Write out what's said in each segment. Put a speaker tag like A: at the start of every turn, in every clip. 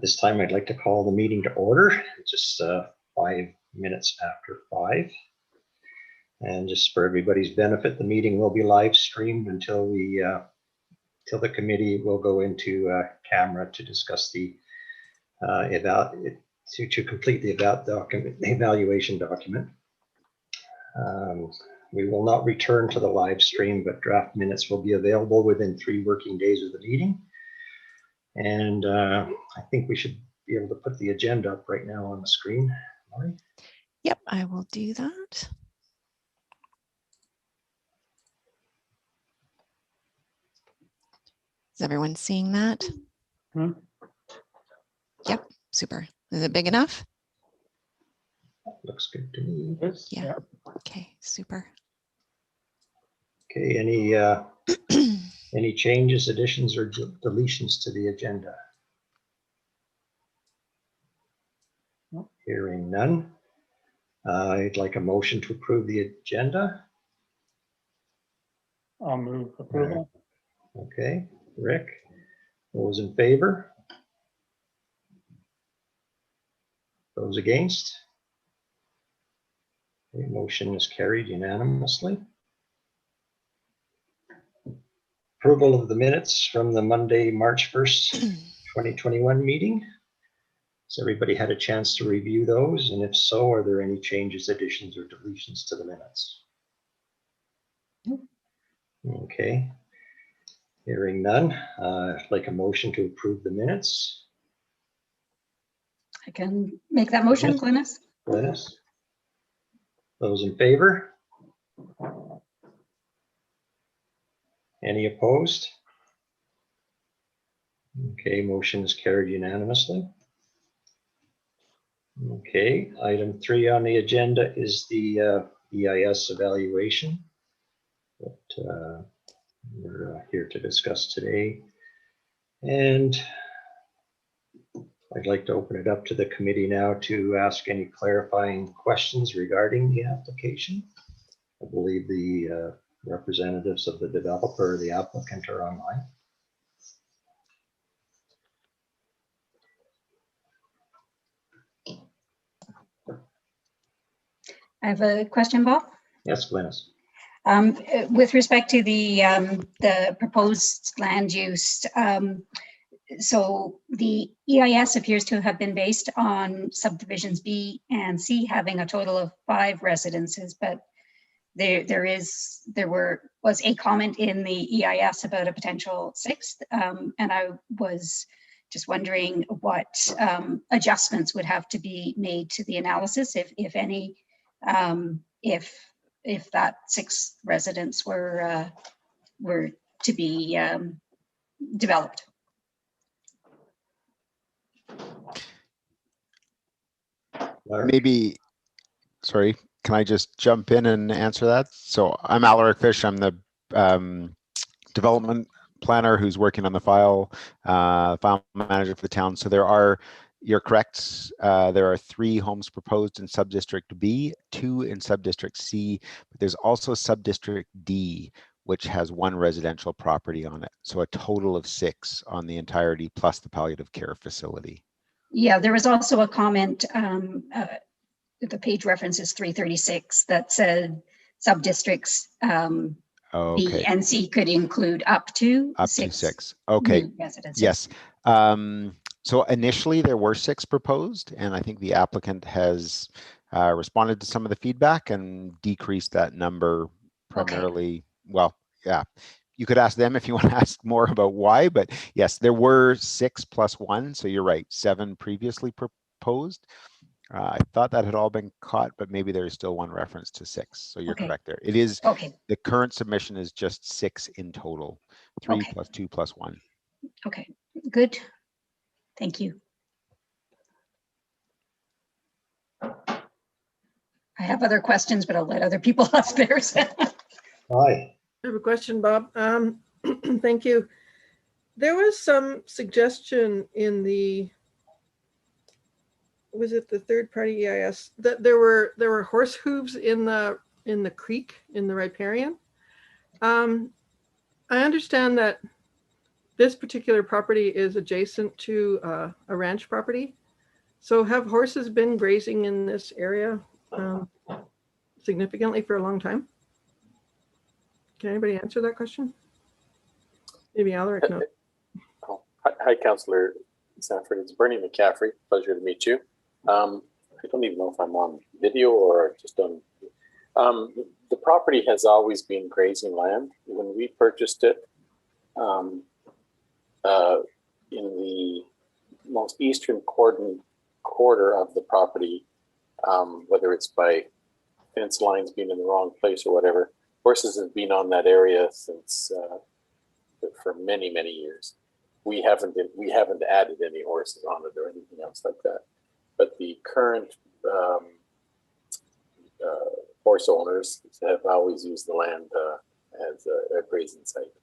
A: This time I'd like to call the meeting to order, just 5 minutes after 5. And just for everybody's benefit, the meeting will be live streamed until till the committee will go into camera to discuss the to complete the evaluation document. We will not return to the live stream, but draft minutes will be available within 3 working days of the meeting. And I think we should be able to put the agenda up right now on the screen. Laurie?
B: Yep, I will do that. Is everyone seeing that?
C: Hmm?
B: Yep, super. Is it big enough?
A: Looks good to me.
B: Yeah. Okay, super.
A: Okay, any changes, additions, or deletions to the agenda? Hearing none. I'd like a motion to approve the agenda.
C: I'll move approval.
A: Okay, Rick, those in favor? Those against? The motion is carried unanimously. Approval of the minutes from the Monday, March 1st, 2021 meeting. Has everybody had a chance to review those? And if so, are there any changes, additions, or deletions to the minutes? Okay. Hearing none, I'd like a motion to approve the minutes.
D: I can make that motion, Glynis.
A: Glynis? Those in favor? Any opposed? Okay, motion is carried unanimously. Okay, item 3 on the agenda is the EIS evaluation that we're here to discuss today. And I'd like to open it up to the committee now to ask any clarifying questions regarding the application. I believe the representatives of the developer or the applicant are online.
D: I have a question, Bob.
A: Yes, Glynis.
D: With respect to the proposed land use, so the EIS appears to have been based on subdivisions B and C having a total of 5 residences, but there was a comment in the EIS about a potential 6th, and I was just wondering what adjustments would have to be made to the analysis, if any, if that 6th residence were to be developed.
E: Maybe, sorry, can I just jump in and answer that? So I'm Alaric Fish. I'm the development planner who's working on the file manager for the town. So you're correct. There are 3 homes proposed in subdistrict B, 2 in subdistrict C, but there's also subdistrict D, which has 1 residential property on it. So a total of 6 on the entirety plus the palliative care facility.
D: Yeah, there was also a comment, the page reference is 336, that said subdistricts B and C could include up to 6.
E: Okay.
D: Residences.
E: Yes. So initially there were 6 proposed, and I think the applicant has responded to some of the feedback and decreased that number primarily. Okay. Well, yeah. You could ask them if you want to ask more about why, but yes, there were 6 plus 1. So you're right, 7 previously proposed. I thought that had all been caught, but maybe there's still 1 reference to 6. So you're correct there. It is, the current submission is just 6 in total, 3 plus 2 plus 1.
D: Okay, good. Thank you. I have other questions, but I'll let other people ask theirs.
A: Hi.
F: I have a question, Bob. Thank you. There was some suggestion in the, was it the third-party EIS, that there were horse hooves in the creek in the riparian. I understand that this particular property is adjacent to a ranch property. So have horses been grazing in this area significantly for a long time? Can anybody answer that question? Maybe Alaric knows.
G: Hi, Councillor Sanford. It's Bernie McCaffrey. Pleasure to meet you. I don't even know if I'm on video or just on. The property has always been grazing land. When we purchased it, in the most eastern quarter of the property, whether it's by fence lines being in the wrong place or whatever, horses have been on that area since for many, many years. We haven't added any horses on it or anything else like that. But the current horse owners have always used the land as a grazing site.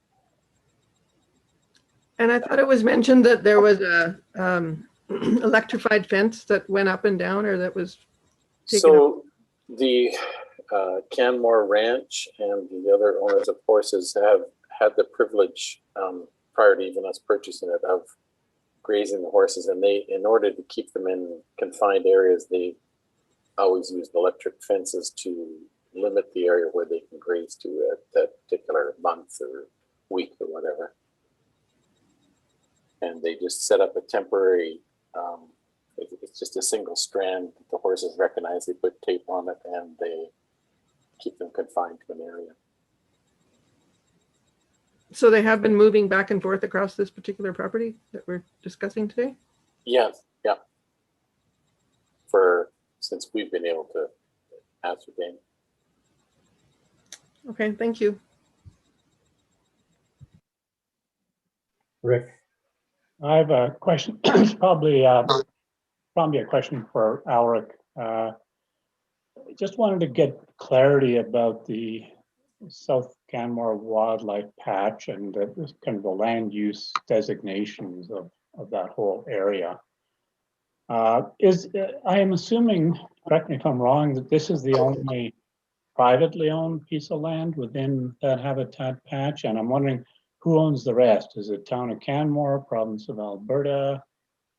F: And I thought it was mentioned that there was a electrified fence that went up and down, or that was taken up.
G: So the Canmore Ranch and the other owners of horses have had the privilege, prior to even us purchasing it, of grazing the horses, and they, in order to keep them in confined areas, they always used electric fences to limit the area where they can graze to at that particular month or week or whatever. And they just set up a temporary, it's just a single strand that the horses recognize. They put tape on it and they keep them confined to an area.
F: So they have been moving back and forth across this particular property that we're discussing today?
G: Yes, yeah. Since we've been able to ascertain.
F: Okay, thank you.
A: Rick?
C: I have a question. It's probably a question for Alaric. Just wanted to get clarity about the South Canmore Wildlife Patch and the kind of the land use designations of that whole area. I am assuming, correct me if I'm wrong, that this is the only privately owned piece of land within that habitat patch, and I'm wondering who owns the rest? Is it Town of Canmore, Province of Alberta?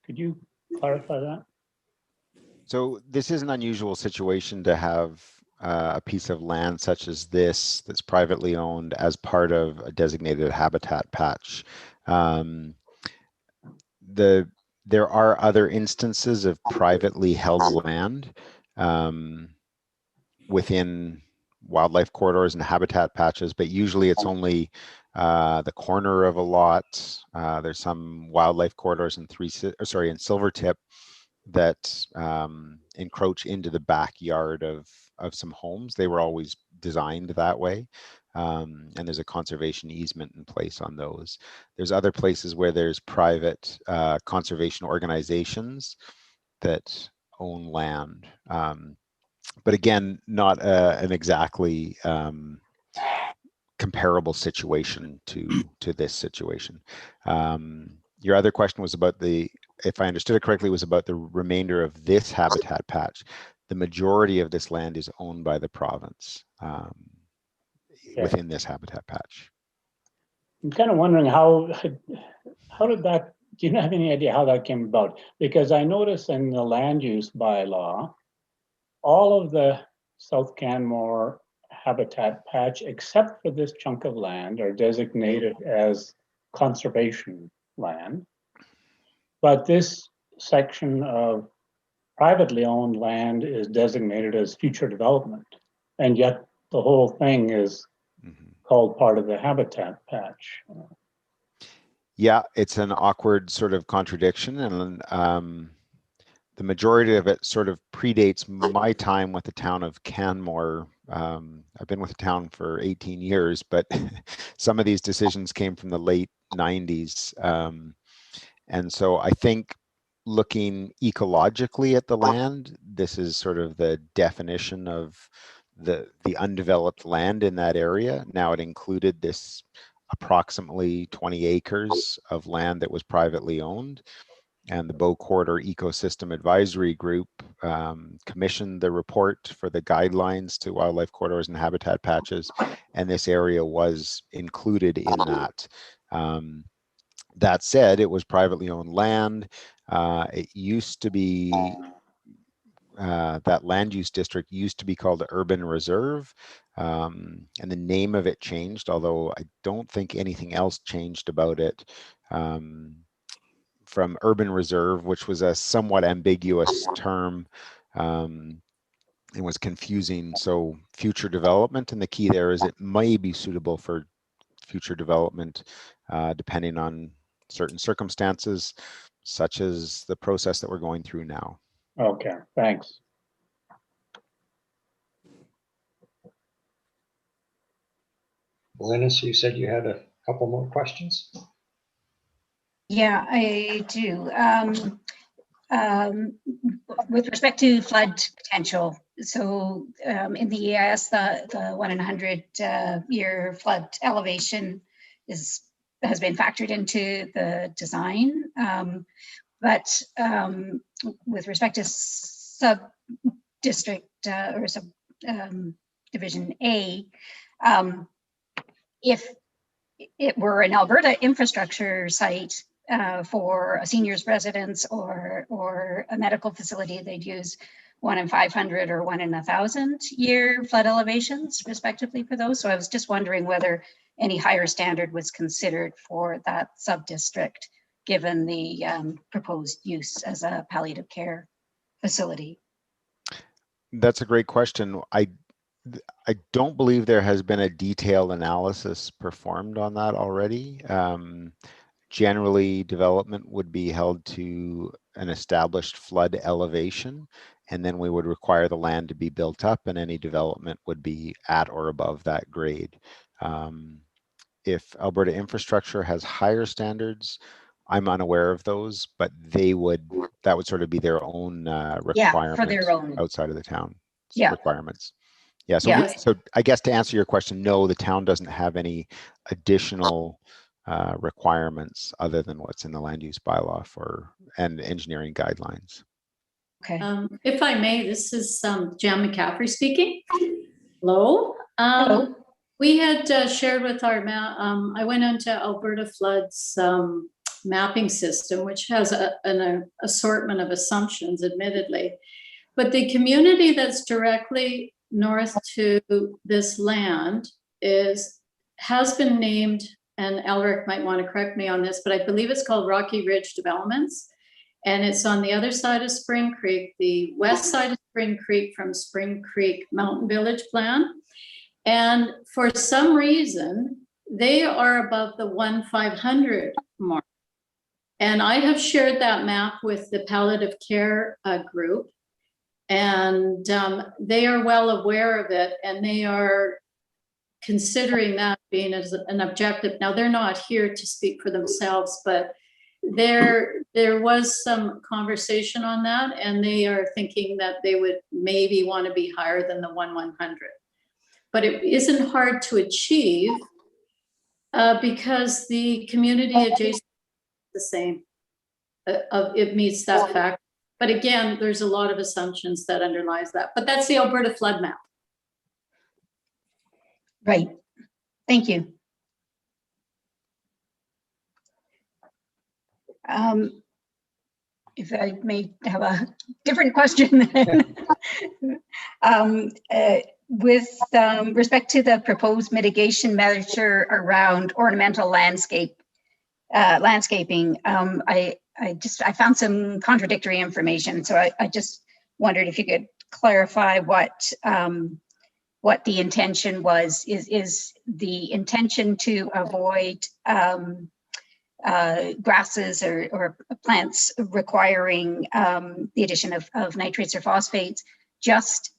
C: Could you clarify that?
E: So this is an unusual situation to have a piece of land such as this that's privately owned as part of a designated habitat patch. There are other instances of privately held land within wildlife corridors and habitat patches, but usually it's only the corner of a lot. There's some wildlife corridors in Silvertip that encroach into the backyard of some homes. They were always designed that way. And there's a conservation easement in place on those. There's other places where there's private conservation organizations that own land. But again, not an exactly comparable situation to this situation. Your other question was about if I understood it correctly, was about the remainder of this habitat patch. The majority of this land is owned by the province within this habitat patch.
C: I'm kind of wondering how did that, do you have any idea how that came about? Because I noticed in the land use bylaw, all of the South Canmore habitat patch, except for this chunk of land, are designated as conservation land. But this section of privately owned land is designated as future development. And yet the whole thing is called part of the habitat patch.
E: Yeah, it's an awkward sort of contradiction, and the majority of it sort of predates my time with the town of Canmore. I've been with the town for 18 years, but some of these decisions came from the late 90s. And so I think looking ecologically at the land, this is sort of the definition of the undeveloped land in that area. Now it included this approximately 20 acres of land that was privately owned. And the Bow Corridor Ecosystem Advisory Group commissioned the report for the guidelines to wildlife corridors and habitat patches, and this area was included in that. That said, it was privately owned land. It used to be, that land use district used to be called Urban Reserve, and the name of it changed, although I don't think anything else changed about it, from Urban Reserve, which was a somewhat ambiguous term, and was confusing. So future development, and the key there is it may be suitable for future development, depending on certain circumstances, such as the process that we're going through now.
C: Okay, thanks.
A: Linus, you said you had a couple more questions?
D: Yeah, I do. With respect to flood potential, so in the EIS, the 1 in 100 year flood elevation has been factored into the design. But with respect to sub-district or sub-division A, if it were an Alberta infrastructure site for a seniors residence or a medical facility, they'd use 1 in 500 or 1 in 1,000 year flood elevations respectively for those. So I was just wondering whether any higher standard was considered for that sub-district, given the proposed use as a palliative care facility.
E: That's a great question. I don't believe there has been a detailed analysis performed on that already. Generally, development would be held to an established flood elevation, and then we would require the land to be built up, and any development would be at or above that grade. If Alberta infrastructure has higher standards, I'm unaware of those, but that would sort of be their own requirement,
D: Yeah, for their own.
E: outside of the town
D: Yeah.
E: requirements. Yeah, so,
D: Yeah.
E: so I guess to answer your question, no, the town doesn't have any additional requirements other than what's in the land use bylaw and engineering guidelines.
D: Okay.
H: If I may, this is Jan McCaffrey speaking. Hello.
D: Hello.
H: We had shared with our I went into Alberta Floods mapping system, which has an assortment of assumptions, admittedly. But the community that's directly north to this land has been named, and Elric might want to correct me on this, but I believe it's called Rocky Ridge Developments. And it's on the other side of Spring Creek, the west side of Spring Creek from Spring Creek Mountain Village plan. And for some reason, they are above the 1,500 mark. And I have shared that map with the palliative care group, and they are well aware of it, and they are considering that being as an objective. Now, they're not here to speak for themselves, but there was some conversation on that, and they are thinking that they would maybe want to be higher than the 1,100. But it isn't hard to achieve because the community adjacent is the same. It meets that fact. But again, there's a lot of assumptions that underlies that. But that's the Alberta flood map.
D: Right. Thank you. If I may have a different question, with respect to the proposed mitigation measure around ornamental landscaping, I found some contradictory information. So I just wondered if you could clarify what the intention was. Is the intention to avoid grasses or plants requiring the addition of nitrates or phosphates just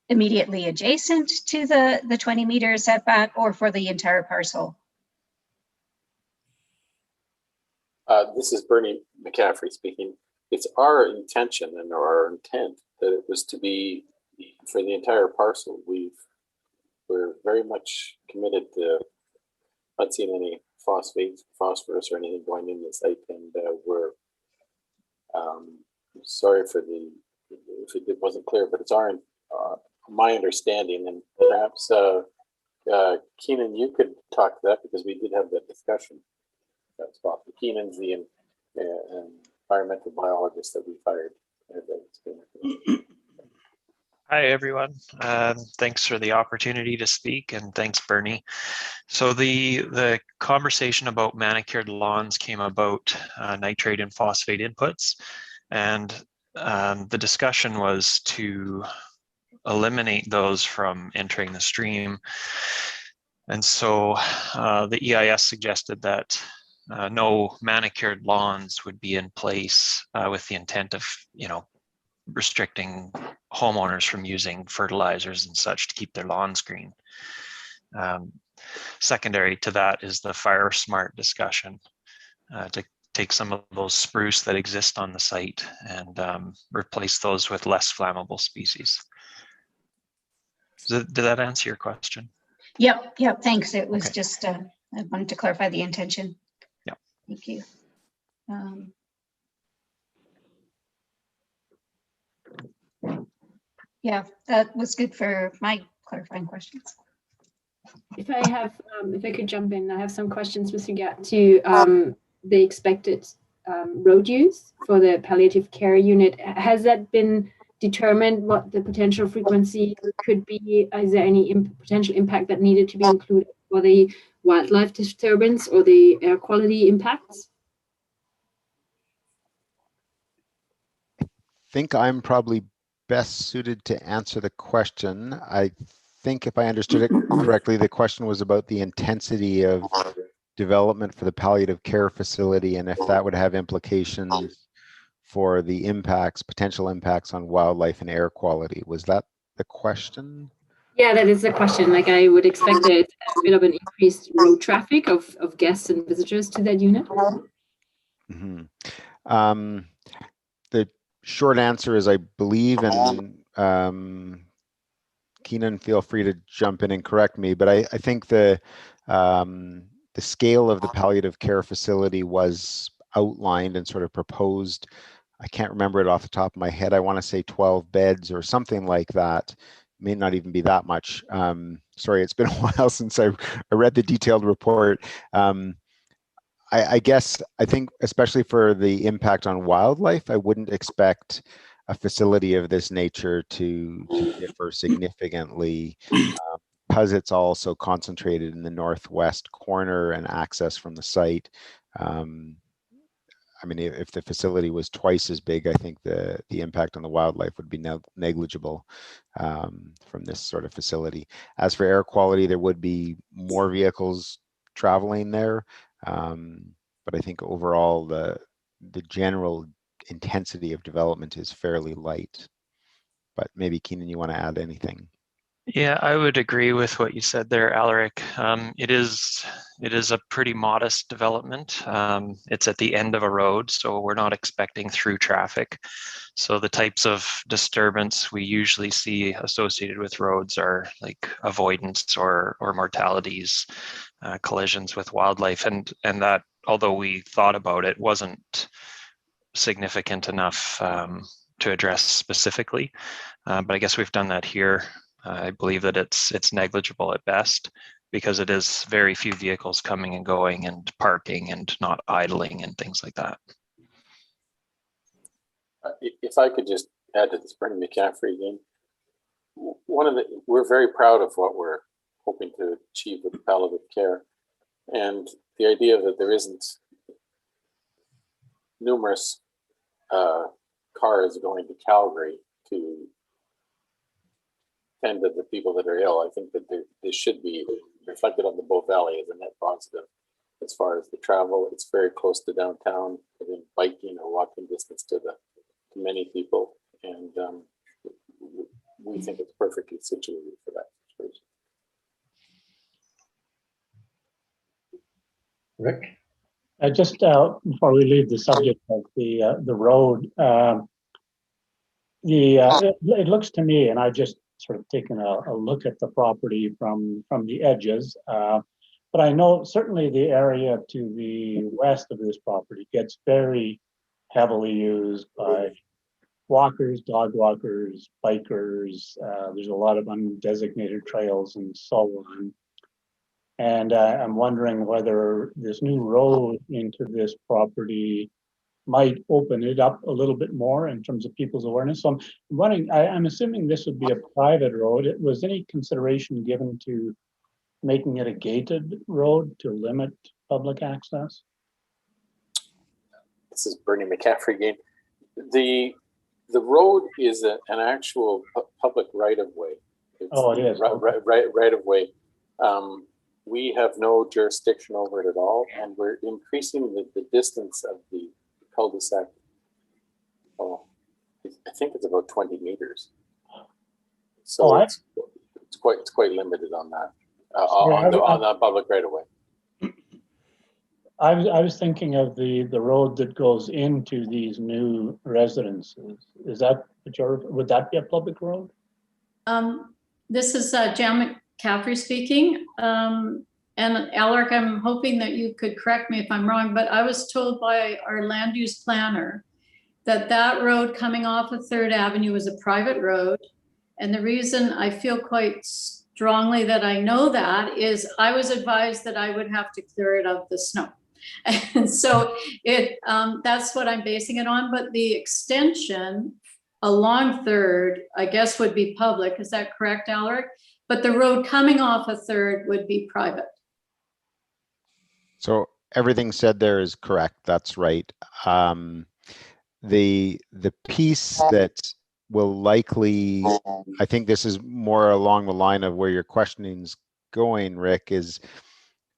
D: immediately adjacent to the 20-meter setback, or for the entire parcel?
G: This is Bernie McCaffrey speaking. It's our intention and our intent that it was to be for the entire parcel. We're very much committed to not seeing any phosphorus or anything going in the site, and we're sorry for if it wasn't clear, but it's my understanding, and perhaps Keenan, you could talk to that because we did have that discussion. that spot. Keenan's the environmental biologist that we hired.
I: Hi, everyone. Thanks for the opportunity to speak, and thanks, Bernie. So the conversation about manicured lawns came about nitrate and phosphate inputs, and the discussion was to eliminate those from entering the stream. And so the EIS suggested that no manicured lawns would be in place with the intent of, restricting homeowners from using fertilizers and such to keep their lawns green. Secondary to that is the fire smart discussion to take some of those spruce that exist on the site and replace those with less flammable species. Did that answer your question?
D: Yep, thanks. It was
I: Okay.
D: just, I wanted to clarify the intention.
I: Yeah.
D: Thank you. Yeah, that was good for my clarifying questions.
J: If I could jump in, I have some questions with regard to the expected road use for the palliative care unit. Has that been determined what the potential frequency could be? Is there any potential impact that needed to be included for the wildlife disturbance or the air quality impacts?
E: I think I'm probably best suited to answer the question. I think if I understood it correctly, the question was about the intensity of development for the palliative care facility and if that would have implications for the impacts, potential impacts on wildlife and air quality. Was that the question?
J: Yeah, that is the question. Like I would expect a bit of an increased road traffic of guests and visitors to that unit.
E: Mm-hmm. The short answer is I believe, and Keenan, feel free to jump in and correct me, but I think the scale of the palliative care facility was outlined and sort of proposed. I can't remember it off the top of my head. I want to say 12 beds or something like that. May not even be that much. Sorry, it's been a while since I read the detailed report. I guess I think especially for the impact on wildlife, I wouldn't expect a facility of this nature to differ significantly because it's also concentrated in the northwest corner and access from the site. I mean, if the facility was twice as big, I think the impact on the wildlife would be negligible from this sort of facility. As for air quality, there would be more vehicles traveling there. But I think overall the general intensity of development is fairly light. But maybe Keenan, you want to add anything?
I: Yeah, I would agree with what you said there, Alaric. It is a pretty modest development. It's at the end of a road, so we're not expecting through traffic. So the types of disturbance we usually see associated with roads are like avoidance or mortalities, collisions with wildlife, and that, although we thought about it, wasn't significant enough to address specifically. But I guess we've done that here. I believe that it's negligible at best because it is very few vehicles coming and going and parking and not idling and things like that.
G: If I could just add to this, Bernie McCaffrey again. We're very proud of what we're hoping to achieve with palliative care, and the idea that there isn't numerous cars going to Calgary to tend to the people that are ill. I think that this should be reflected on the Bow Valley as a net positive as far as the travel. It's very close to downtown, within biking or walking distance to many people, and we think it's perfectly situated for that situation.
A: Rick?
C: Just before we leave the subject of the road, it looks to me, and I just sort of taken a look at the property from the edges, but I know certainly the area to the west of this property gets very heavily used by walkers, dog walkers, bikers. There's a lot of undesignated trails and so on. And I'm wondering whether this new road into this property might open it up a little bit more in terms of people's awareness. So I'm wondering, I'm assuming this would be a private road. Was any consideration given to making it a gated road to limit public access?
G: This is Bernie McCaffrey again. The road is an actual public right of way.
C: Oh, it is.
G: Right of way. We have no jurisdiction over it at all, and we're increasing the distance of the cul-de-sac. Oh, I think it's about 20 meters. So it's quite limited on that on the public right of way.
C: I was thinking of the road that goes into these new residences. Is that would that be a public road?
H: This is Jan McCaffrey speaking. And Alaric, I'm hoping that you could correct me if I'm wrong, but I was told by our land use planner that that road coming off of 3rd Avenue is a private road. And the reason I feel quite strongly that I know that is I was advised that I would have to clear it of the snow. And so that's what I'm basing it on. But the extension along 3rd, I guess, would be public. Is that correct, Alaric? But the road coming off of 3rd would be private.
E: So everything said there is correct. That's right. The piece that will likely, I think this is more along the line of where your questioning's going, Rick, is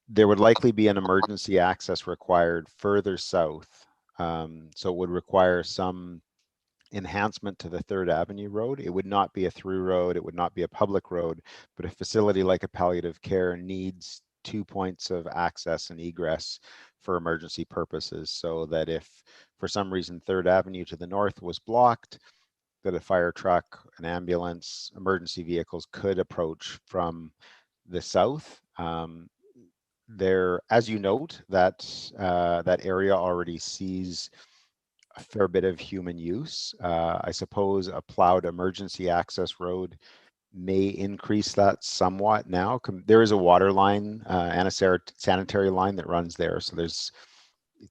E: there would likely be an emergency access required further south. So it would require some enhancement to the 3rd Avenue road. It would not be a through road. It would not be a public road, but a facility like a palliative care needs 2 points of access and egress for emergency purposes, so that if for some reason 3rd Avenue to the north was blocked, that a fire truck, an ambulance, emergency vehicles could approach from the south. There, as you note, that area already sees a fair bit of human use. I suppose a plowed emergency access road may increase that somewhat now. There is a water line and a sanitary line that runs there, so it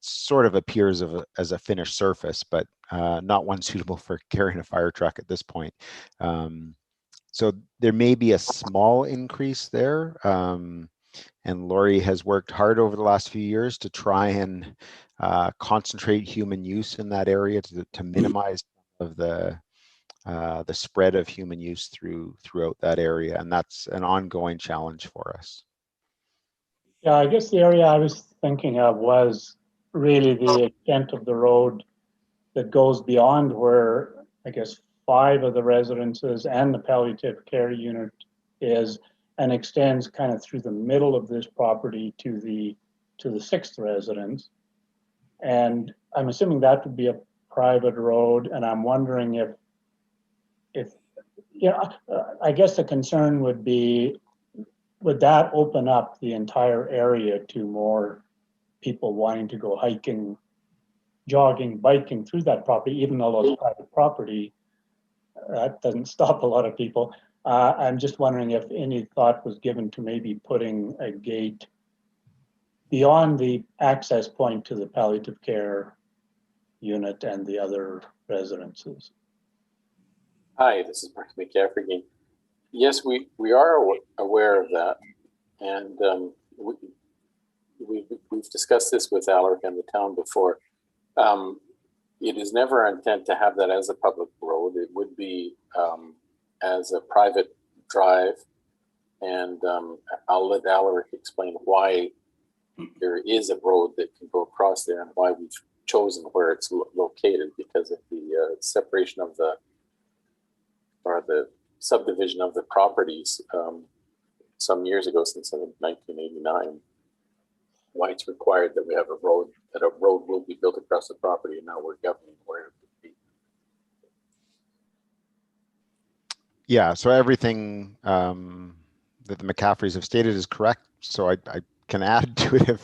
E: sort of appears as a finished surface, but not one suitable for carrying a fire truck at this point. So there may be a small increase there. And Lori has worked hard over the last few years to try and concentrate human use in that area to minimize of the spread of human use throughout that area, and that's an ongoing challenge for us.
C: Yeah, I guess the area I was thinking of was really the extent of the road that goes beyond where I guess 5 of the residences and the palliative care unit is, and extends kind of through the middle of this property to the 6th residence. And I'm assuming that would be a private road, and I'm wondering if I guess the concern would be, would that open up the entire area to more people wanting to go hiking, jogging, biking through that property, even though it's private property? That doesn't stop a lot of people. I'm just wondering if any thought was given to maybe putting a gate beyond the access point to the palliative care unit and the other residences.
G: Hi, this is Mark McCaffrey again. Yes, we are aware of that, and we've discussed this with Alaric and the town before. It is never our intent to have that as a public road. It would be as a private drive, and I'll let Alaric explain why there is a road that can go across there and why we've chosen where it's located, because of the separation of the subdivision of the properties some years ago, since 1989, why it's required that we have a road, that a road will be built across the property, and now we're governing where it would be.
E: Yeah, so everything that the McCaffreys have stated is correct. So I can add to it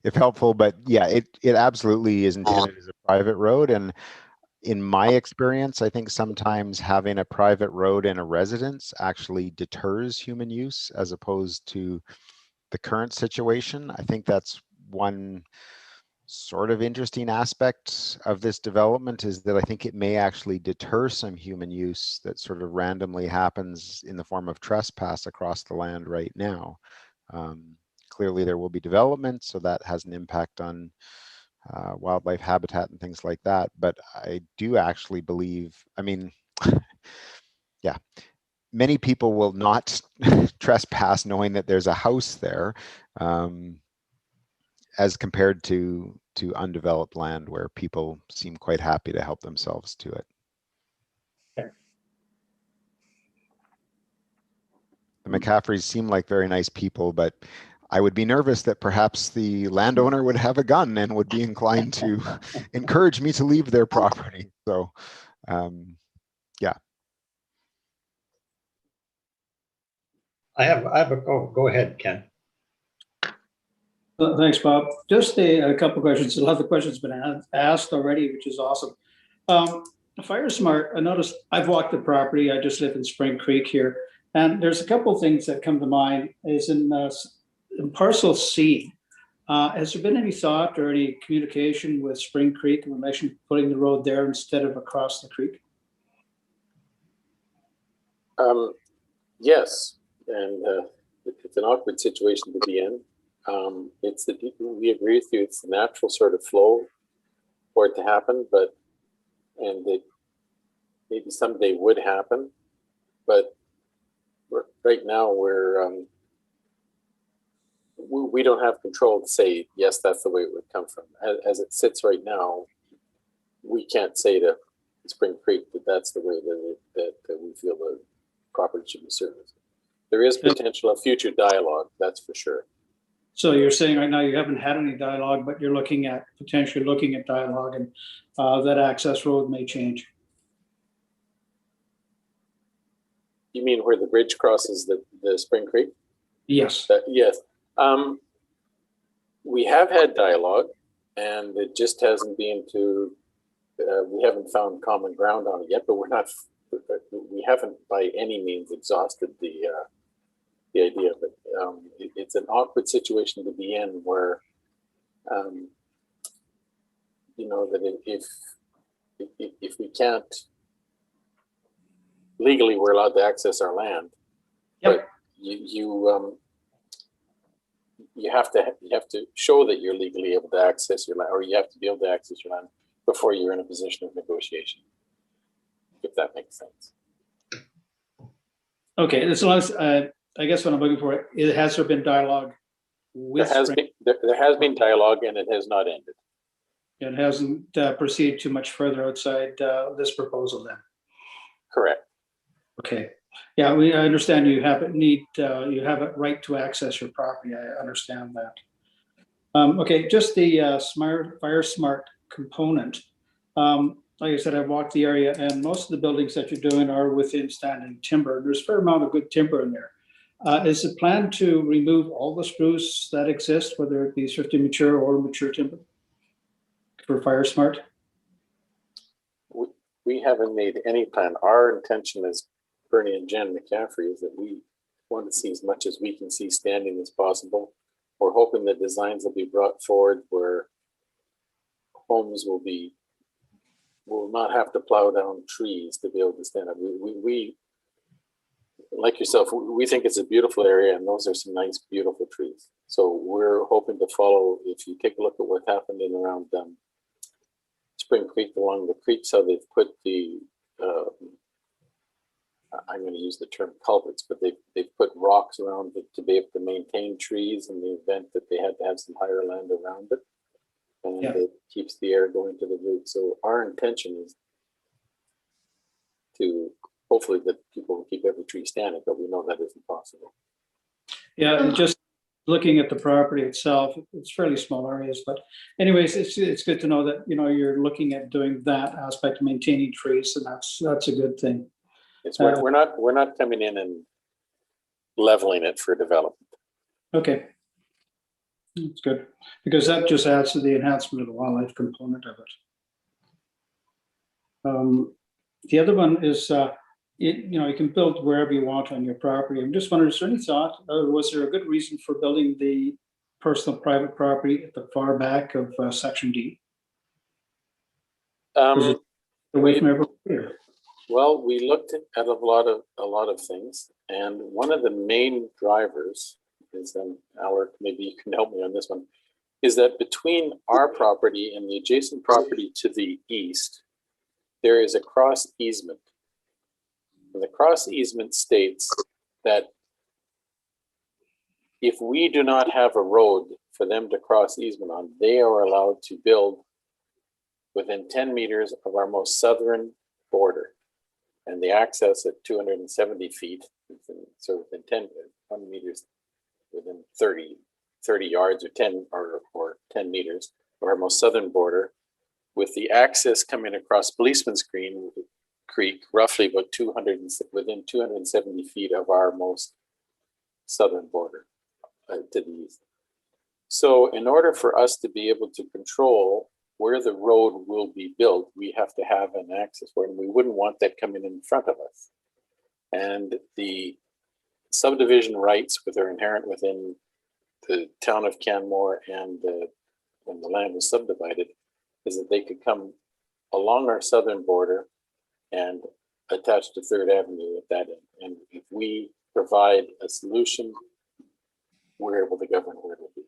E: if helpful, but yeah, it absolutely is intended as a private road. And in my experience, I think sometimes having a private road in a residence actually deters human use, as opposed to the current situation. I think that's one sort of interesting aspect of this development, is that I think it may actually deter some human use that sort of randomly happens in the form of trespass across the land right now. Clearly there will be development, so that has an impact on wildlife habitat and things like that. But I do actually believe, I mean, yeah, many people will not trespass knowing that there's a house there, as compared to undeveloped land where people seem quite happy to help themselves to it. The McCaffreys seem like very nice people, but I would be nervous that perhaps the landowner would have a gun and would be inclined to encourage me to leave their property. So, yeah.
A: I have go ahead, Ken.
K: Thanks, Bob. Just a couple of questions. A lot of the questions have been asked already, which is awesome. Fire Smart, I noticed, I've walked the property. I just live in Spring Creek here. And there's a couple of things that come to mind is in parcel C. Has there been any thought or any communication with Spring Creek in relation to putting the road there instead of across the creek?
G: Yes, and it's an awkward situation to be in. It's the people, we agree with you, it's the natural sort of flow for it to happen, but, and it maybe someday would happen, but right now we don't have control to say, yes, that's the way it would come from. As it sits right now, we can't say to Spring Creek that that's the way that we feel the property should be serviced. There is potential of future dialogue, that's for sure.
K: So you're saying right now you haven't had any dialogue, but you're looking at potentially looking at dialogue, and that access road may change.
G: You mean where the bridge crosses the Spring Creek?
K: Yes.
G: Yes. We have had dialogue, and it just hasn't been to, we haven't found common ground on it yet, but we haven't by any means exhausted the idea of it. It's an awkward situation to be in where, you know, that if we can't, legally we're allowed to access our land,
K: yep.
G: But you have to show that you're legally able to access your land, or you have to be able to access your land before you're in a position of negotiation, if that makes sense.
K: Okay, as long as I guess what I'm looking for, has there been dialogue with
G: there has been dialogue, and it has not ended.
K: It hasn't proceeded too much further outside this proposal then?
G: Correct.
K: Okay. Yeah, I understand you have you have a right to access your property. I understand that. Okay, just the Fire Smart component. Like I said, I've walked the area, and most of the buildings that you're doing are within standing timber. There's a fair amount of good timber in there. Is it planned to remove all the spruce that exist, whether it be sort of mature or mature timber for Fire Smart?
G: We haven't made any plan. Our intention as Bernie and Jen McCaffrey is that we want to see as much as we can see standing as possible. We're hoping that designs will be brought forward where homes will not have to plow down trees to be able to stand up. We like yourself, we think it's a beautiful area, and those are some nice, beautiful trees. So we're hoping to follow, if you take a look at what happened in around Spring Creek, along the creeks, how they've put the, I'm going to use the term culverts, but they've put rocks around it to be able to maintain trees in the event that they had to have some higher land around it. And it keeps the air going to the roots. So our intention is to hopefully that people will keep every tree standing, but we know that isn't possible.
K: Yeah, just looking at the property itself, it's fairly small areas, but anyways, it's good to know that, you know, you're looking at doing that aspect of maintaining trees, and that's a good thing.
G: It's we're not coming in and leveling it for development. Okay.
K: That's good, because that just adds to the enhancement of the wildlife component of it. The other one is you can build wherever you want on your property. I'm just wondering, is there any thought, or was there a good reason for building the personal private property at the far back of section D? Away from everyone here.
G: Well, we looked at a lot of things, and one of the main drivers is, Alec, maybe you can help me on this one, is that between our property and the adjacent property to the east, there is a cross easement. And the cross easement states that if we do not have a road for them to cross easement on, they are allowed to build within 10 meters of our most southern border. And the access at 270 feet, so within 10 meters, within 30 yards or 10 meters of our most southern border, with the access coming across Policeman's Creek, roughly about within 270 feet of our most southern border to the east. So in order for us to be able to control where the road will be built, we have to have an access point, and we wouldn't want that coming in front of us. And the subdivision rights, which are inherent within the town of Canmore and when the land was subdivided, is that they could come along our southern border and attach to 3rd Avenue at that end. And if we provide a solution, we're able to govern where it will be.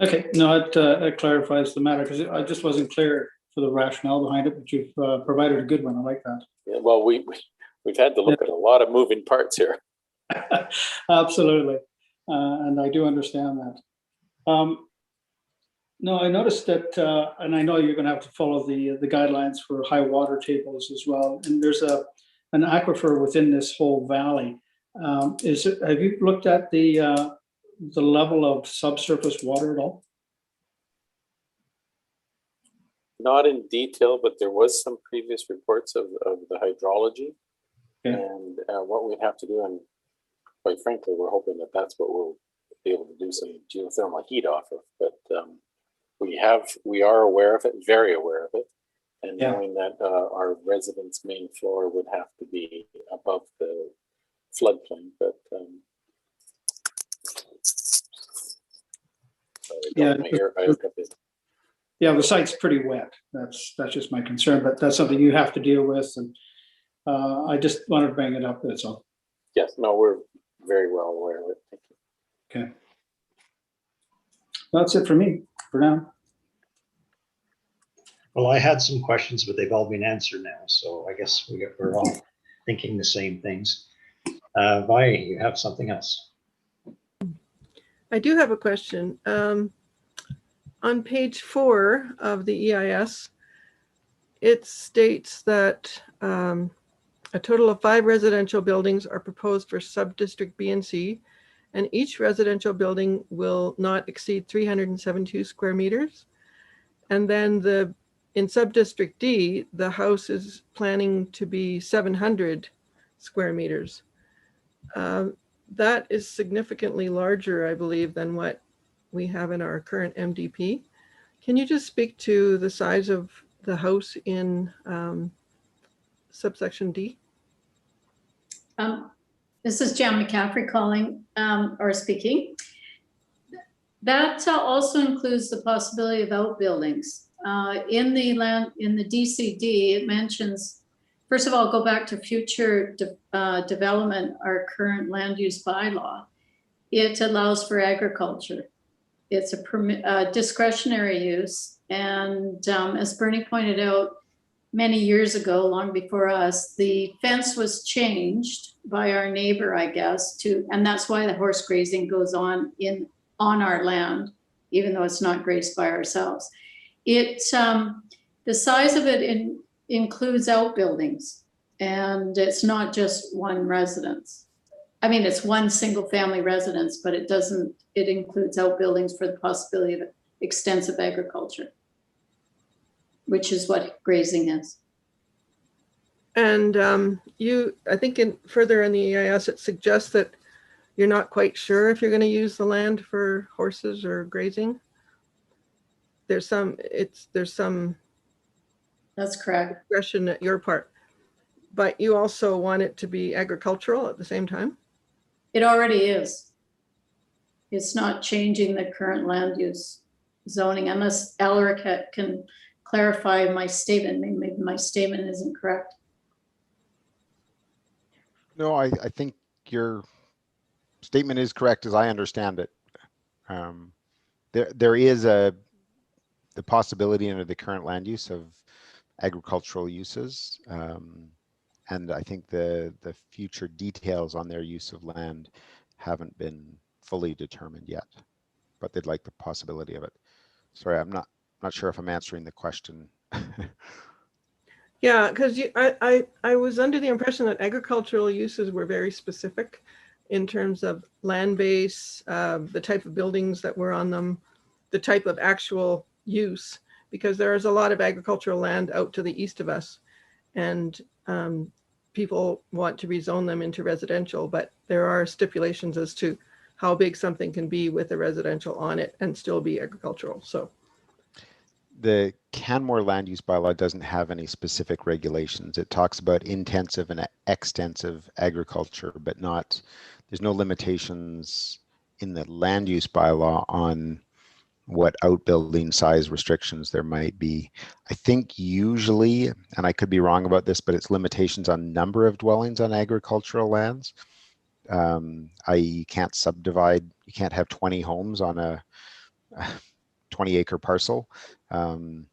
K: Okay, no, that clarifies the matter, because I just wasn't clear for the rationale behind it, but you've provided a good one. I like that.
G: Yeah, well, we've had to look at a lot of moving parts here.
K: Absolutely, and I do understand that. No, I noticed that, and I know you're going to have to follow the guidelines for high water tables as well. And there's an aquifer within this whole valley. Have you looked at the level of subsurface water at all?
G: Not in detail, but there was some previous reports of the hydrology. Okay. And what we'd have to do, and quite frankly, we're hoping that that's what we'll be able to do some geothermal heat off of. But we are aware of it, very aware of it, and knowing that our residence main floor would have to be above the floodplain, but
K: the site's pretty wet. That's just my concern, but that's something you have to deal with, and I just wanted to bring it up. That's all.
G: Yes, no, we're very well aware of it. Thank you.
K: Okay, that's it for me for now.
A: Well, I had some questions, but they've all been answered now, so I guess we're all thinking the same things. Vi, you have something else?
F: I do have a question. On page 4 of the EIS, it states that a total of 5 residential buildings are proposed for sub-district B and C, and each residential building will not exceed 372 square meters. And then in sub-district D, the house is planning to be 700 square meters. That is significantly larger, I believe, than what we have in our current MDP. Can you just speak to the size of the house in subsection D?
H: This is Jan McCaffrey calling or speaking. That also includes the possibility of outbuildings. In the DCD, it mentions, first of all, go back to future development, our current land use bylaw. It allows for agriculture. It's a discretionary use. And as Bernie pointed out, many years ago, long before us, the fence was changed by our neighbor, I guess, and that's why the horse grazing goes on our land, even though it's not grazed by ourselves. The size of it includes outbuildings, and it's not just one residence. I mean, it's one single family residence, but it includes outbuildings for the possibility of extensive agriculture, which is what grazing is.
F: And I think further in the EIS, it suggests that you're not quite sure if you're going to use the land for horses or grazing. There's some. That's correct. Discretion at your part. but you also want it to be agricultural at the same time?
H: It already is. It's not changing the current land use zoning unless Alaric can clarify my statement. Maybe my statement isn't correct.
E: No, I think your statement is correct as I understand it. There is the possibility under the current land use of agricultural uses. And I think the future details on their use of land haven't been fully determined yet, but they'd like the possibility of it. Sorry, I'm not sure if I'm answering the question.
F: Yeah, because I was under the impression that agricultural uses were very specific in terms of land base, the type of buildings that were on them, the type of actual use, because there is a lot of agricultural land out to the east of us, and people want to rezone them into residential, but there are stipulations as to how big something can be with a residential on it and still be agricultural. So
E: the Canmore land use bylaw doesn't have any specific regulations. It talks about intensive and extensive agriculture, but not, there's no limitations in the land use bylaw on what outbuilding size restrictions there might be. I think usually, and I could be wrong about this, but it's limitations on number of dwellings on agricultural lands. I.e. you can't subdivide, you can't have 20 homes on a 20-acre parcel and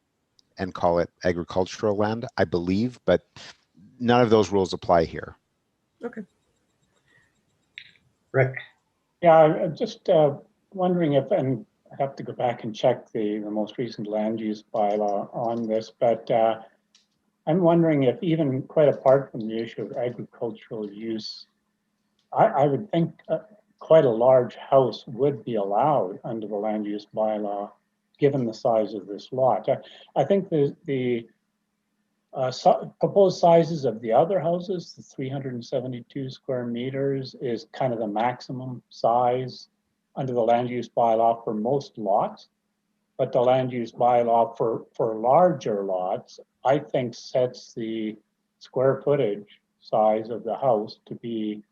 E: call it agricultural land, I believe, but none of those rules apply here.
F: okay.
A: Rick?
C: Yeah, I'm just wondering if, and I'd have to go back and check the most recent land use bylaw on this, but I'm wondering if even quite apart from the issue of agricultural use, I would think quite a large house would be allowed under the land use bylaw, given the size of this lot. I think the proposed sizes of the other houses, the 372 square meters is kind of the maximum size under the land use bylaw for most lots. But the land use bylaw for larger lots, I think sets the square footage size of the house to be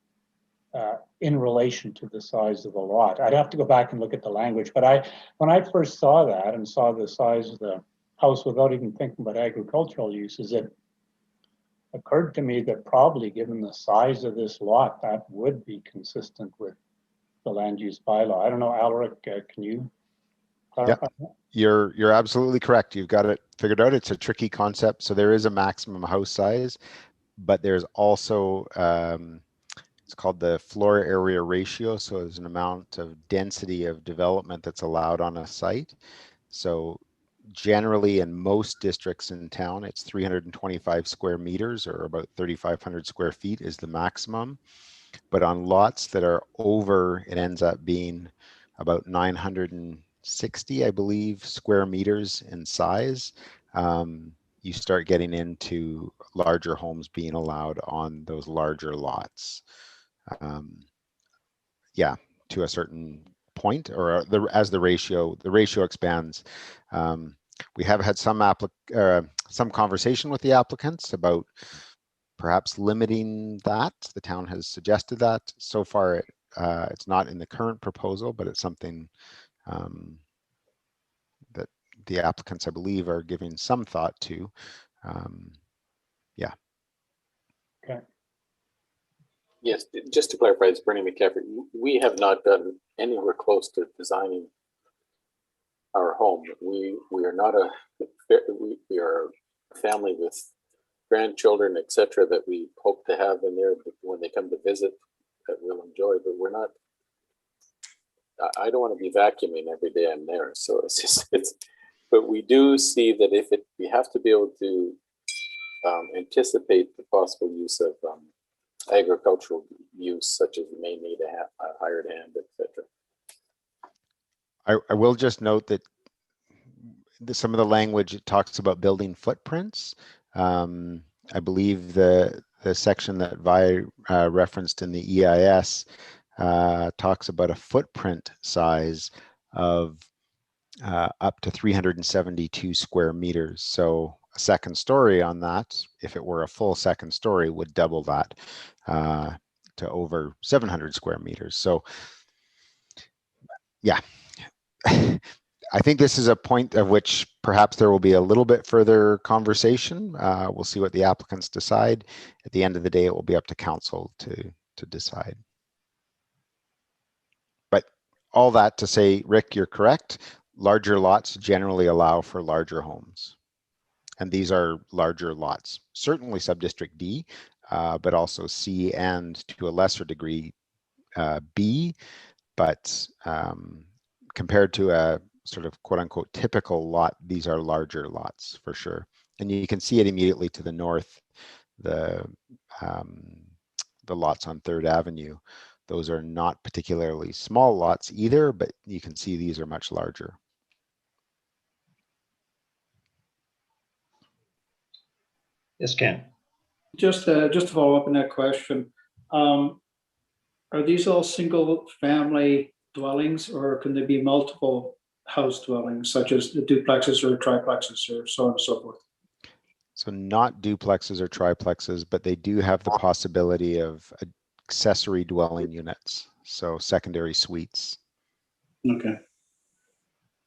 C: in relation to the size of the lot. I'd have to go back and look at the language, but when I first saw that and saw the size of the house without even thinking about agricultural uses, it occurred to me that probably given the size of this lot, that would be consistent with the land use bylaw. I don't know, Alaric, can you clarify that?
E: You're absolutely correct. You've got it figured out. It's a tricky concept. So there is a maximum house size, but there's also it's called the floor area ratio. So there's an amount of density of development that's allowed on a site. So generally in most districts in town, it's 325 square meters or about 3,500 square feet is the maximum. But on lots that are over, it ends up being about 960, I believe, square meters in size. You start getting into larger homes being allowed on those larger lots. Yeah, to a certain point, or as the ratio expands. We have had some conversation with the applicants about perhaps limiting that. The town has suggested that. So far, it's not in the current proposal, but it's something that the applicants, I believe, are giving some thought to. Yeah.
C: Okay.
G: Yes, just to clarify, it's Bernie McCaffrey. We have not gotten anywhere close to designing our home. We are not we are a family with grandchildren, etc., that we hope to have in there when they come to visit that we'll enjoy. But we're not. I don't want to be vacuuming every day I'm there. So it's just But we do see that we have to be able to anticipate the possible use of agricultural use, such as you may need a hired hand, etc.
E: I will just note that some of the language, it talks about building footprints. I believe the section that Vi referenced in the EIS talks about a footprint size of up to 372 square meters. So a second story on that, if it were a full second story, would double that to over 700 square meters. So yeah, I think this is a point of which perhaps there will be a little bit further conversation. We'll see what the applicants decide. At the end of the day, it will be up to council to decide. But all that to say, Rick, you're correct. Larger lots generally allow for larger homes. And these are larger lots, certainly sub-district D, but also C and to a lesser degree B. But compared to a sort of quote unquote typical lot, these are larger lots for sure. And you can see it immediately to the north, the lots on 3rd Avenue. Those are not particularly small lots either, but you can see these are much larger.
A: Yes, Ken.
K: Just to follow up on that question, are these all single family dwellings, or can there be multiple house dwellings, such as the duplexes or triplexes or so on and so forth?
E: So not duplexes or triplexes, but they do have the possibility of accessory dwelling units, so secondary suites.
K: Okay.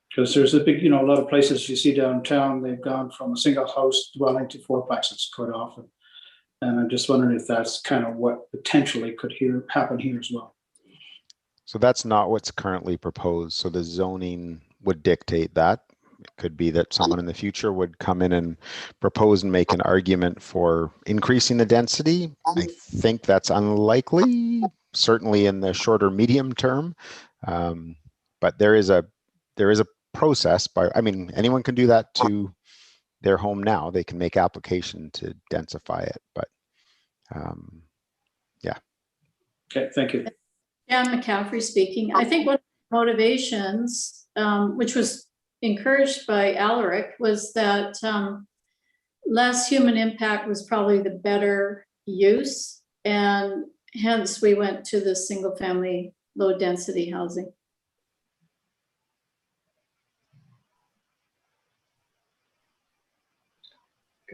K: Because there's a big, a lot of places you see downtown, they've gone from a single house dwelling to fourplexes quite often. And I'm just wondering if that's kind of what potentially could happen here as well.
E: So that's not what's currently proposed. So the zoning would dictate that. It could be that someone in the future would come in and propose and make an argument for increasing the density. I think that's unlikely, certainly in the shorter medium term. But there is a process by, I mean, anyone can do that to their home now. They can make application to densify it, but yeah.
K: Okay, thank you.
H: Jan McCaffrey speaking. I think one of the motivations, which was encouraged by Alaric, was that less human impact was probably the better use, and hence we went to the single family low density housing.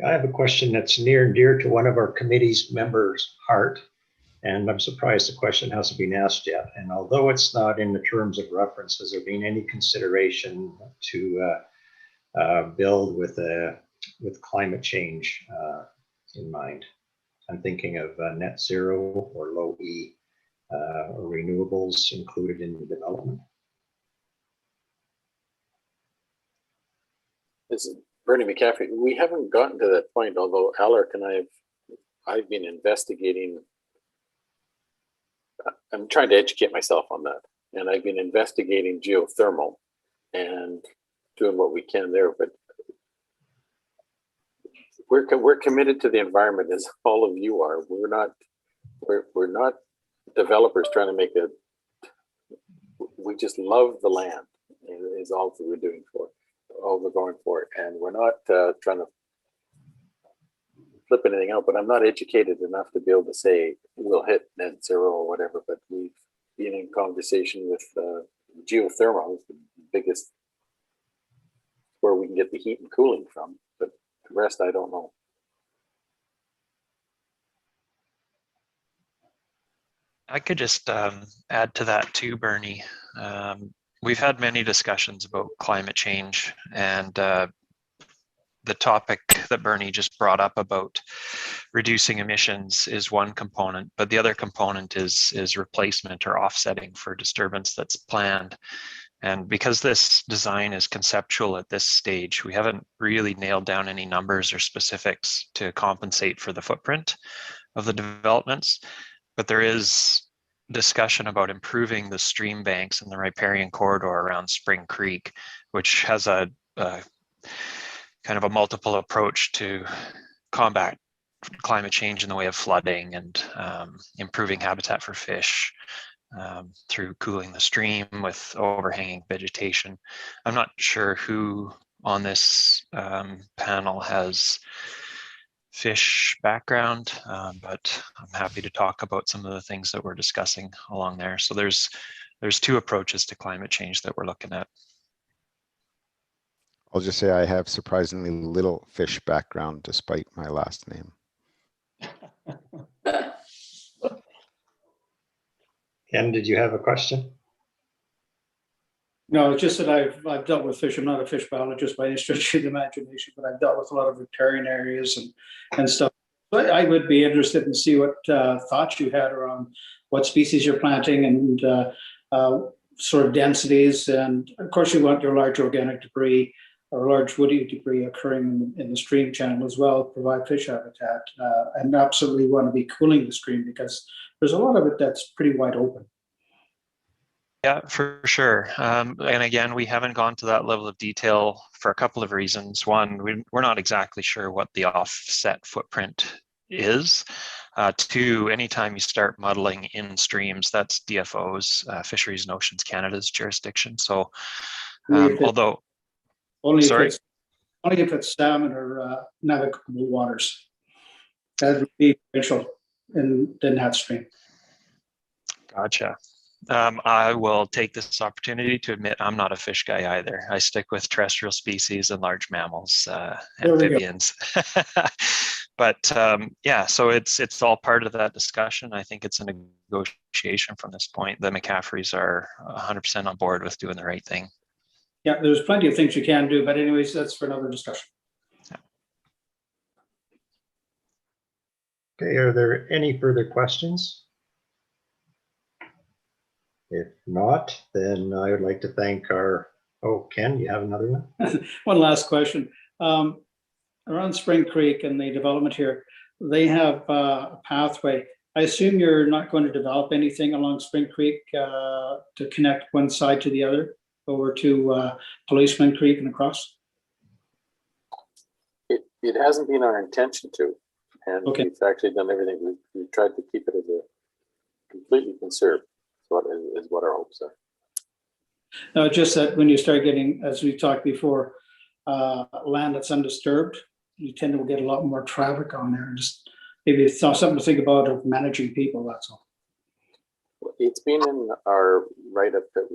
A: I have a question that's near and dear to one of our committee's members' heart, and I'm surprised the question hasn't been asked yet. And although it's not in the terms of reference, has there been any consideration to build with climate change in mind? I'm thinking of net zero or low E or renewables included in the development.
G: This is Bernie McCaffrey. We haven't gotten to that point, although Alaric and I've been investigating. I'm trying to educate myself on that, and I've been investigating geothermal and doing what we can there. But we're committed to the environment, as all of you are. We're not developers trying to make we just love the land, is all that we're doing for. All we're going for, and we're not trying to flip anything out, but I'm not educated enough to be able to say we'll hit net zero or whatever. But we've been in conversation with geothermal, the biggest where we can get the heat and cooling from, but the rest I don't know.
I: I could just add to that too, Bernie. We've had many discussions about climate change, and the topic that Bernie just brought up about reducing emissions is one component, but the other component is replacement or offsetting for disturbance that's planned. And because this design is conceptual at this stage, we haven't really nailed down any numbers or specifics to compensate for the footprint of the developments, but there is discussion about improving the stream banks in the riparian corridor around Spring Creek, which has a kind of a multiple approach to combat climate change in the way of flooding and improving habitat for fish through cooling the stream with overhanging vegetation. I'm not sure who on this panel has fish background, but I'm happy to talk about some of the things that we're discussing along there. So there's two approaches to climate change that we're looking at.
E: I'll just say I have surprisingly little fish background despite my last name.
A: Ken, did you have a question?
K: No, it's just that I've dealt with fish. I'm not a fish biologist by any stretch of the imagination, but I've dealt with a lot of riparian areas and stuff. But I would be interested in see what thoughts you had around what species you're planting and sort of densities. And of course, you want your large organic debris or large woody debris occurring in the stream channel as well, provide fish habitat, and absolutely want to be cooling the stream because there's a lot of it that's pretty wide open.
I: Yeah, for sure. And again, we haven't gone to that level of detail for a couple of reasons. One, we're not exactly sure what the offset footprint is. Two, anytime you start muddling in streams, that's DFO's, Fisheries and Oceans Canada's jurisdiction. So although,
K: Only
I: sorry?
K: if it's salmon or navigable waters. That would be potential in that stream.
I: Gotcha. I will take this opportunity to admit I'm not a fish guy either. I stick with terrestrial species and large mammals, amphibians. But yeah, so it's all part of that discussion. I think it's a negotiation from this point. The McCaffreys are 100% on board with doing the right thing.
K: Yeah, there's plenty of things you can do, but anyways, that's for another discussion.
I: Yeah.
A: Okay, are there any further questions? If not, then I would like to thank our, oh, Ken, you have another one?
K: One last question. Around Spring Creek and the development here, they have a pathway. I assume you're not going to develop anything along Spring Creek to connect one side to the other over to Policeman Creek and across?
G: It hasn't been our intention to, and
K: okay.
G: We've actually done everything. We've tried to keep it as a completely conserved. Is what our hopes are.
K: No, just that when you start getting, as we talked before, land that's undisturbed, you tend to get a lot more traffic on there. And just maybe it's something to think about of managing people. That's all.
G: It's been in our write-up that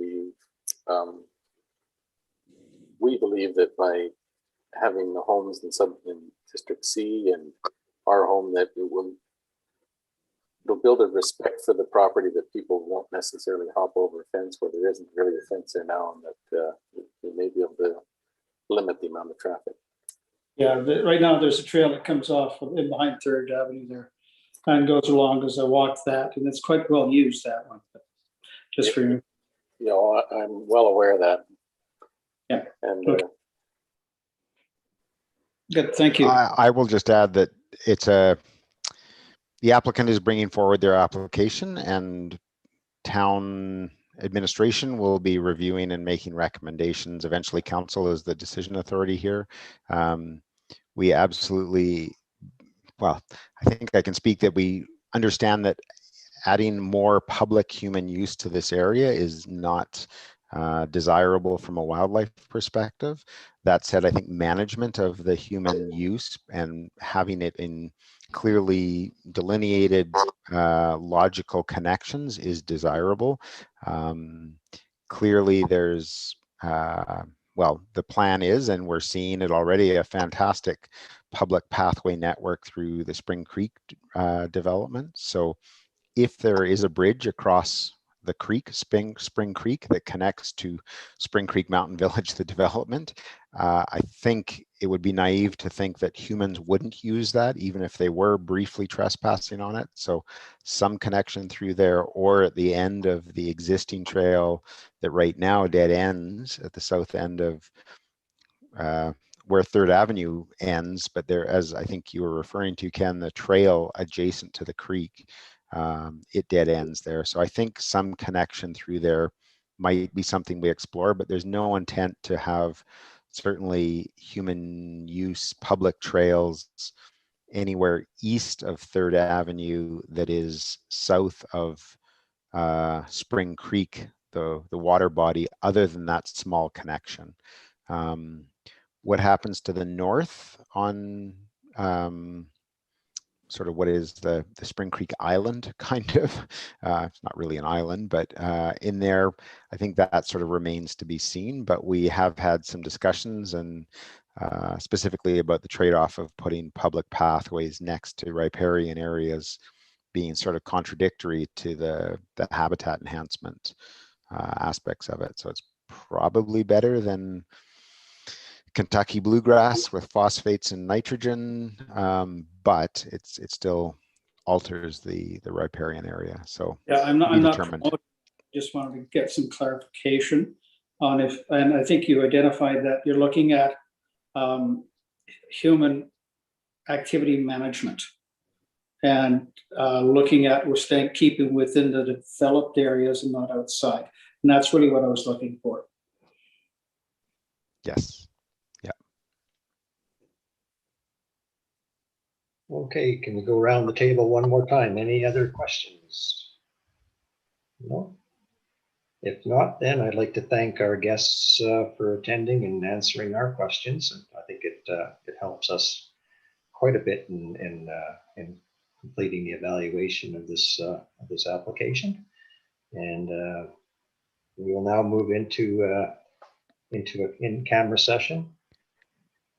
G: we believe that by having the homes in District C and our home, that it'll build a respect for the property that people won't necessarily hop over a fence where there isn't really a fence there now, and that we may be able to limit the amount of traffic.
K: Yeah, right now there's a trail that comes off in behind 3rd Avenue there and goes along as I walk that, and it's quite well used, that one. But just for you.
G: You know, I'm well aware of that.
K: Yeah.
G: And
K: okay. Good, thank you.
E: I will just add that the applicant is bringing forward their application, and town administration will be reviewing and making recommendations. Eventually, council is the decision authority here. We absolutely, well, I think I can speak that we understand that adding more public human use to this area is not desirable from a wildlife perspective. That said, I think management of the human use and having it in clearly delineated logical connections is desirable. Clearly there's, well, the plan is, and we're seeing it already, a fantastic public pathway network through the Spring Creek development. So if there is a bridge across the creek, Spring Creek, that connects to Spring Creek Mountain Village, the development, I think it would be naive to think that humans wouldn't use that, even if they were briefly trespassing on it. So some connection through there, or at the end of the existing trail that right now dead ends at the south end of where 3rd Avenue ends, but there, as I think you were referring to, Ken, the trail adjacent to the creek, it dead ends there. So I think some connection through there might be something we explore, but there's no intent to have certainly human use public trails anywhere east of 3rd Avenue that is south of Spring Creek, the water body, other than that small connection. What happens to the north on sort of what is the Spring Creek Island, kind of. It's not really an island, but in there, I think that sort of remains to be seen. But we have had some discussions, and specifically about the trade-off of putting public pathways next to riparian areas being sort of contradictory to the habitat enhancement aspects of it. So it's probably better than Kentucky bluegrass with phosphates and nitrogen, but it still alters the riparian area. So
K: Yeah, I'm
E: to be
K: not
E: determined.
K: promoting, just wanted to get some clarification on if, and I think you identified that you're looking at human activity management and looking at, we're staying, keeping within the developed areas and not outside. And that's really what I was looking for.
E: Yes.
A: Okay, can we go around the table one more time? Any other questions? No? If not, then I'd like to thank our guests for attending and answering our questions. And I think it helps us quite a bit in completing the evaluation of this application. And we will now move into an in-camera session.